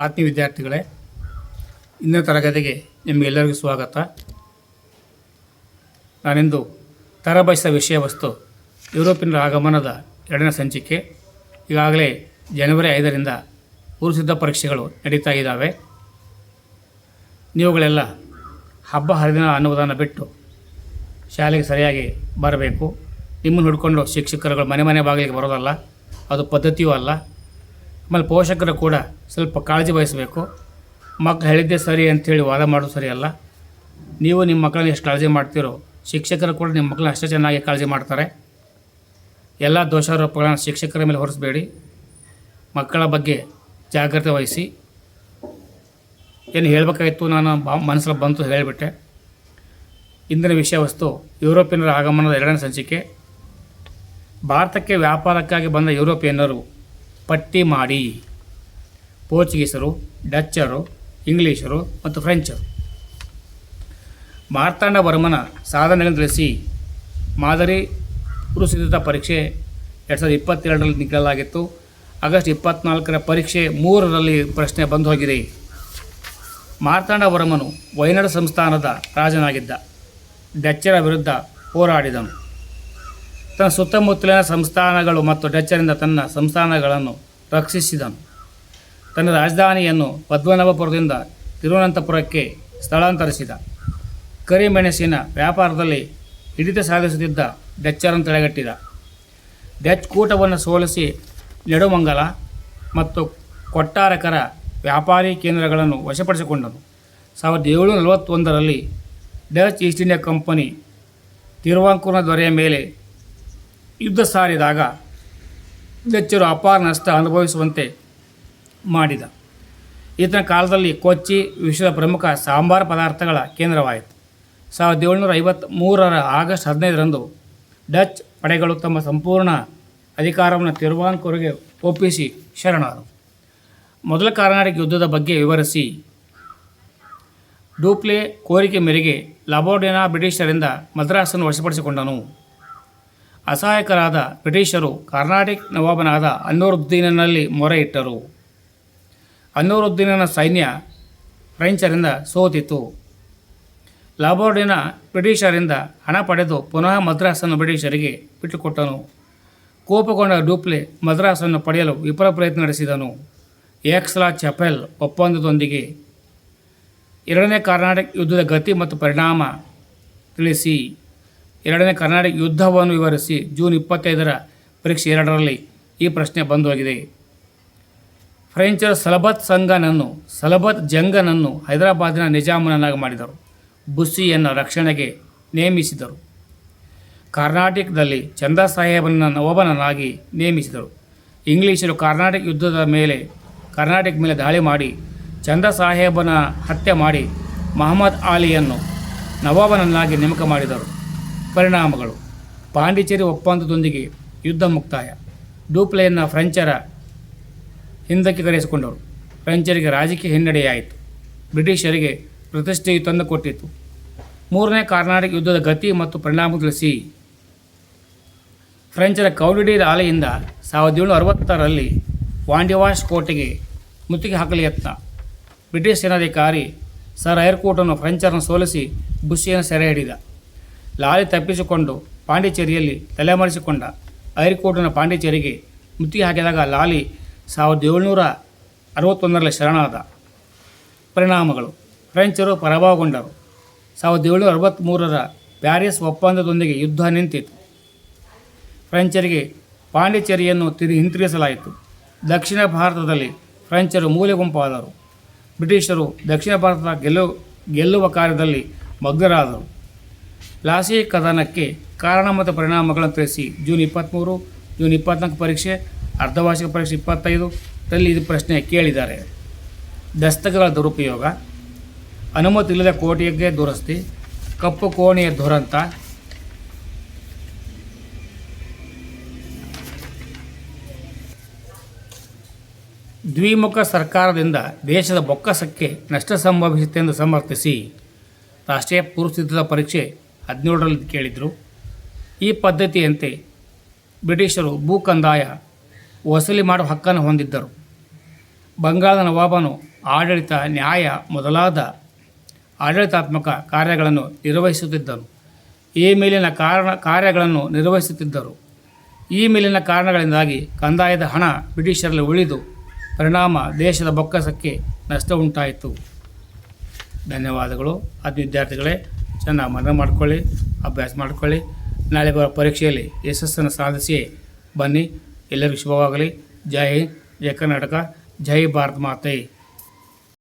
ಆತ್ಮೀಯ ವಿದ್ಯಾರ್ಥಿಗಳೇ, ಇಂದಿನ ತರಗತಿಗೆ ನಿಮಗೆಲ್ಲರಿಗೂ ಸ್ವಾಗತ. ನಾನಿಂದು ತರಬಯಸಿದ ವಿಷಯ ವಸ್ತು ಯುರೋಪಿಯನ್ ಆಗಮನದ 2ನೇ ಸಂಚಿಕೆ. ಈಗಾಗಲೇ ಜನವರಿ 5ರಿಂದ ಪೂರ್ವಸಿದ್ಧ ಪರೀಕ್ಷೆಗಳು ನಡೀತಾ ಇದ್ದಾವೆ. ನೀವುಗಳೆಲ್ಲ ಹಬ್ಬ ಹರಿದಿನ ಅನ್ನುವುದನ್ನು ಬಿಟ್ಟು ಶಾಲೆಗೆ ಸರಿಯಾಗಿ ಬರಬೇಕು. ನಿಮ್ಮನ್ನು ಹಿಡ್ಕೊಂಡು ಶಿಕ್ಷಕರುಗಳು ಮನೆ ಬಾಗಿಲಿಗೆ ಬರೋದಲ್ಲ, ಅದು ಪದ್ಧತಿಯೂ ಅಲ್ಲ. ಆಮೇಲೆ ಪೋಷಕರು ಕೂಡ ಸ್ವಲ್ಪ ಕಾಳಜಿ ವಹಿಸಬೇಕು. ಮಕ್ಕಳು ಹೇಳಿದ್ದೇ ಸರಿ ಅಂಥೇಳಿ ವಾದ ಮಾಡೋದು ಸರಿಯಲ್ಲ. ನೀವು ನಿಮ್ಮ ಮಕ್ಕಳನ್ನ ಎಷ್ಟು ಕಾಳಜಿ ಮಾಡ್ತೀರೋ, ಶಿಕ್ಷಕರು ಕೂಡ ನಿಮ್ಮ ಮಕ್ಕಳನ್ನ ಅಷ್ಟೇ ಚೆನ್ನಾಗಿ ಕಾಳಜಿ ಮಾಡ್ತಾರೆ. ಎಲ್ಲ ದೋಷಾರೋಪಗಳನ್ನು ಶಿಕ್ಷಕರ ಮೇಲೆ ಹೊರಿಸಬೇಡಿ. ಮಕ್ಕಳ ಬಗ್ಗೆ ಜಾಗ್ರತೆ ವಹಿಸಿ. ಏನು ಹೇಳಬೇಕಾಗಿತ್ತು ನಾನು ಮನಸ್ಸಲ್ಲಿ ಬಂತು ಹೇಳಿಬಿಟ್ಟೆ. ಇಂದಿನ ವಿಷಯ ವಸ್ತು ಯುರೋಪಿಯನ್ನರ ಆಗಮನದ 2ನೇ ಸಂಚಿಕೆ. ಭಾರತಕ್ಕೆ ವ್ಯಾಪಾರಕ್ಕಾಗಿ ಬಂದ ಯುರೋಪಿಯನ್ನರು ಪಟ್ಟಿ ಮಾಡಿ. ಪೋರ್ಚುಗೀಸರು, ಡಚ್ಚರು, ಇಂಗ್ಲೀಷರು ಮತ್ತು ಫ್ರೆಂಚರು. ಮಾರ್ತಾಂಡವರ್ಮನ ಸಾಧನೆಗಳನ್ನು ತಿಳಿಸಿ ಮಾದರಿ ಪೂರ್ವಸಿದ್ಧತಾ ಪರೀಕ್ಷೆ 2022ರಲ್ಲಿ ನೀಡಲಾಗಿತ್ತು. ಆಗಸ್ಟ್ 24ರ ಪರೀಕ್ಷೆ 3ರಲ್ಲಿ ಪ್ರಶ್ನೆ ಬಂದು ಹೋಗಿದೆ. ಮಾರ್ತಾಂಡವರ್ಮನು ವೈನಾಡ್ ಸಂಸ್ಥಾನದ ರಾಜನಾಗಿದ್ದ. ಡಚ್ಚರ ವಿರುದ್ಧ ಹೋರಾಡಿದನು. ತನ್ನ ಸುತ್ತಮುತ್ತಲಿನ ಸಂಸ್ಥಾನಗಳು ಮತ್ತು ಡಚ್ಚರಿಂದ ತನ್ನ ಸಂಸ್ಥಾನಗಳನ್ನು ರಕ್ಷಿಸಿದನು. ತನ್ನ ರಾಜಧಾನಿಯನ್ನು ಪದ್ಮನಾಭಪುರದಿಂದ ತಿರುವನಂತಪುರಕ್ಕೆ ಸ್ಥಳಾಂತರಿಸಿದ. ಕರಿಮೆಣಸಿನ ವ್ಯಾಪಾರದಲ್ಲಿ ಹಿಡಿತ ಸಾಧಿಸುತ್ತಿದ್ದ ಡಚ್ಚರನ್ನು ತಡೆಗಟ್ಟಿದ. ಡಚ್ ಕೂಟವನ್ನು ಸೋಲಿಸಿ ನೆಡುಮಂಗಲ ಮತ್ತು ಕೊಟ್ಟಾರಕರ ವ್ಯಾಪಾರಿ ಕೇಂದ್ರಗಳನ್ನು ವಶಪಡಿಸಿಕೊಂಡನು. 1741ರಲ್ಲಿ ಡಚ್ ಈಸ್ಟ್ ಇಂಡಿಯಾ ಕಂಪನಿ ತಿರುವಾಂಕೂರಿನ ದೊರೆಯ ಮೇಲೆ ಯುದ್ಧ ಸಾರಿದಾಗ ಡಚ್ಚರು ಅಪಾರ ನಷ್ಟ ಅನುಭವಿಸುವಂತೆ ಮಾಡಿದ. ಈತನ ಕಾಲದಲ್ಲಿ ಕೊಚ್ಚಿ ವಿಶ್ವದ ಪ್ರಮುಖ ಸಾಂಬಾರ ಪದಾರ್ಥಗಳ ಕೇಂದ್ರವಾಯಿತು. 1753ರ ಆಗಸ್ಟ್ 15ರಂದು ಡಚ್ ಪಡೆಗಳು ತಮ್ಮ ಸಂಪೂರ್ಣ ಅಧಿಕಾರವನ್ನು ತಿರುವಾಂಕೂರಿಗೆ ಒಪ್ಪಿಸಿ ಶರಣಾದರು. ಮೊದಲ ಕರ್ನಾಟಕ ಯುದ್ಧದ ಬಗ್ಗೆ ವಿವರಿಸಿ. ಡೂಪ್ಲೆ ಕೋರಿಕೆ ಮೇರೆಗೆ ಲಬೋರ್ಡಿನಾ ಬ್ರಿಟಿಷರಿಂದ ಮದ್ರಾಸನ್ನು ವಶಪಡಿಸಿಕೊಂಡನು. ಅಸಹಾಯಕರಾದ ಬ್ರಿಟಿಷರು ಕರ್ನಾಟಿಕ್ ನವಾಬನಾದ ಅನ್ವರುದ್ದೀನನಲ್ಲಿ ಮೊರೆ ಇಟ್ಟರು. ಅನ್ವರುದ್ದೀನನ ಸೈನ್ಯ ಫ್ರೆಂಚರಿಂದ ಸೋತಿತು. ಲಬೋರ್ಡಿನಾ ಬ್ರಿಟಿಷರಿಂದ ಹಣ ಪಡೆದು ಪುನಃ ಮದ್ರಾಸನ್ನು ಬ್ರಿಟಿಷರಿಗೆ ಬಿಟ್ಟುಕೊಟ್ಟನು. ಕೋಪಗೊಂಡ ಡೂಪ್ಲೆ ಮದ್ರಾಸನ್ನು ಪಡೆಯಲು ವಿಫಲ ಪ್ರಯತ್ನ ನಡೆಸಿದನು. ಎಕ್ಸ್ಲಾ ಚಪೆಲ್ ಒಪ್ಪಂದದೊಂದಿಗೆ 2ನೇ ಕರ್ನಾಟಕ ಯುದ್ಧದ ಗತಿ ಮತ್ತು ಪರಿಣಾಮ ತಿಳಿಸಿ. 2ನೇ ಕರ್ನಾಟಕ ಯುದ್ಧವನ್ನು ವಿವರಿಸಿ. ಜೂನ್ 25ರ ಪರೀಕ್ಷೆ 2ರಲ್ಲಿ ಈ ಪ್ರಶ್ನೆ ಬಂದು ಹೋಗಿದೆ. ಫ್ರೆಂಚರು ಸಲಬತ್ ಜಂಗನನ್ನು ಹೈದರಾಬಾದಿನ ನಿಜಾಮನನ್ನಾಗಿ ಮಾಡಿದರು. ಬುಸ್ಸಿಯನ್ನು ರಕ್ಷಣೆಗೆ ನೇಮಿಸಿದರು. ಕರ್ನಾಟಕದಲ್ಲಿ ಚಂದಾ ಸಾಹೇಬನ ನವಾಬನನ್ನಾಗಿ ನೇಮಿಸಿದರು. ಇಂಗ್ಲೀಷರು ಕರ್ನಾಟಕ ಮೇಲೆ ದಾಳಿ ಮಾಡಿ ಚಂದಾ ಸಾಹೇಬನ ಹತ್ಯೆ ಮಾಡಿ ಮಹಮ್ಮದ್ ಆಲಿಯನ್ನು ನವಾಬನನ್ನಾಗಿ ನೇಮಕ ಮಾಡಿದರು. ಪರಿಣಾಮಗಳು: ಪಾಂಡಿಚೇರಿ ಒಪ್ಪಂದದೊಂದಿಗೆ ಯುದ್ಧ ಮುಕ್ತಾಯ. ಡೂಪ್ಲೆಯನ್ನು ಫ್ರೆಂಚರ ಹಿಂದಕ್ಕೆ ಕರೆಸಿಕೊಂಡರು. ಫ್ರೆಂಚರಿಗೆ ರಾಜಕೀಯ ಹಿನ್ನಡೆಯಾಯಿತು. ಬ್ರಿಟಿಷರಿಗೆ ಪ್ರತಿಷ್ಠೆಯು ತಂದುಕೊಟ್ಟಿತು. 3ನೇ ಕರ್ನಾಟಕ ಯುದ್ಧದ ಗತಿ ಮತ್ತು ಪರಿಣಾಮ ತಿಳಿಸಿ. ಫ್ರೆಂಚರ ಕೌಡಿಡಿ ದಾಳಿಯಿಂದ 1760ರಲ್ಲಿ ವಾಂಡಿವಾಶ್ ಕೋಟೆಗೆ ಮುತ್ತಿಗೆ ಹಾಕಲು ಯತ್ನ. ಬ್ರಿಟಿಷ್ ಸೇನಾಧಿಕಾರಿ ಸರ್ ಐರ್ಕೋಟನ್ನು ಫ್ರೆಂಚರನ್ನು ಸೋಲಿಸಿ ಬುಸ್ಸಿಯನ್ನು ಸೆರೆ ಹಿಡಿದ. ಲಾಲಿ ತಪ್ಪಿಸಿಕೊಂಡು ಪಾಂಡಿಚೇರಿಯಲ್ಲಿ ತಲೆಮರೆಸಿಕೊಂಡ. ಐರ್ಕೋಟನ ಪಾಂಡಿಚೇರಿಗೆ ಮುತ್ತಿಗೆ ಹಾಕಿದಾಗ ಲಾಲಿ 1761ರಲ್ಲಿ ಶರಣಾದ. ಪರಿಣಾಮಗಳು: ಫ್ರೆಂಚರು ಪರಾಭವಗೊಂಡರು. 1763ರ ಪ್ಯಾರಿಸ್ ಒಪ್ಪಂದದೊಂದಿಗೆ ಯುದ್ಧ ನಿಂತಿತು. ಫ್ರೆಂಚರಿಗೆ ಪಾಂಡಿಚೇರಿಯನ್ನು ಹಿಂತಿರುಗಿಸಲಾಯಿತು. ದಕ್ಷಿಣ ಭಾರತದಲ್ಲಿ ಫ್ರೆಂಚರು ಮೂಲೆ ಗುಂಪಾದರು. ಬ್ರಿಟಿಷರು ದಕ್ಷಿಣ ಭಾರತದ ಗೆಲ್ಲುವ ಕಾರ್ಯದಲ್ಲಿ ಮಗ್ನರಾದರು. ಪ್ಲಾಸಿ ಕದನಕ್ಕೆ ಕಾರಣ ಮತ್ತು ಪರಿಣಾಮಗಳನ್ನು ತಿಳಿಸಿ. ಜೂನ್ 23, ಜೂನ್ 24 ಪರೀಕ್ಷೆ, ಅರ್ಧವಾರ್ಷಿಕ ಪರೀಕ್ಷೆ 25ರಲ್ಲಿ ಇದು ಪ್ರಶ್ನೆ ಕೇಳಿದ್ದಾರೆ. ದಸ್ತಕಗಳ ದುರುಪಯೋಗ, ಅನುಮತಿ ಇಲ್ಲದ ಕೋಟೆಗೆ ದುರಸ್ತಿ, ಕಪ್ಪು ಕೋಣೆಯ ದುರಂತ, ದ್ವಿಮುಖ ಸರ್ಕಾರದಿಂದ ದೇಶದ ಬೊಕ್ಕಸಕ್ಕೆ ನಷ್ಟ ಸಂಭವಿಸಿತೆಂದು ಸಮರ್ಥಿಸಿ ರಾಷ್ಟ್ರೀಯ ಪೂರ್ವಸಿದ್ಧತಾ ಪರೀಕ್ಷೆ 17ರಲ್ಲಿ ಕೇಳಿದರು. ಈ ಪದ್ಧತಿಯಂತೆ ಬ್ರಿಟಿಷರು ಭೂ ಕಂದಾಯ ವಸೂಲಿ ಮಾಡುವ ಹಕ್ಕನ್ನು ಹೊಂದಿದ್ದರು. ಬಂಗಾಳದ ನವಾಬನು ಆಡಳಿತ, ನ್ಯಾಯ ಮೊದಲಾದ ಆಡಳಿತಾತ್ಮಕ ಕಾರ್ಯಗಳನ್ನು ನಿರ್ವಹಿಸುತ್ತಿದ್ದನು. ಈ ಮೇಲಿನ ಕಾರ್ಯಗಳನ್ನು ನಿರ್ವಹಿಸುತ್ತಿದ್ದರು. ಈ ಮೇಲಿನ ಕಾರಣಗಳಿಂದಾಗಿ ಕಂದಾಯದ ಹಣ ಬ್ರಿಟಿಷರಲ್ಲಿ ಉಳಿದು ಪರಿಣಾಮ ದೇಶದ ಬೊಕ್ಕಸಕ್ಕೆ ನಷ್ಟ ಉಂಟಾಯಿತು. ಧನ್ಯವಾದಗಳು. ಅದು ವಿದ್ಯಾರ್ಥಿಗಳೇ, ಚೆನ್ನಾಗಿ ಮನನ ಮಾಡ್ಕೊಳ್ಳಿ, ಅಭ್ಯಾಸ ಮಾಡ್ಕೊಳ್ಳಿ. ನಾಳೆ ಬರೋ ಪರೀಕ್ಷೆಯಲ್ಲಿ ಯಶಸ್ಸನ್ನು ಸಾಧಿಸಿ ಬನ್ನಿ. ಎಲ್ಲರಿಗೂ ಶುಭವಾಗಲಿ. ಜೈ ಹಿಂದ್, ಜೈ ಕರ್ನಾಟಕ, ಜೈ ಭಾರತ್ ಮಾತೆ.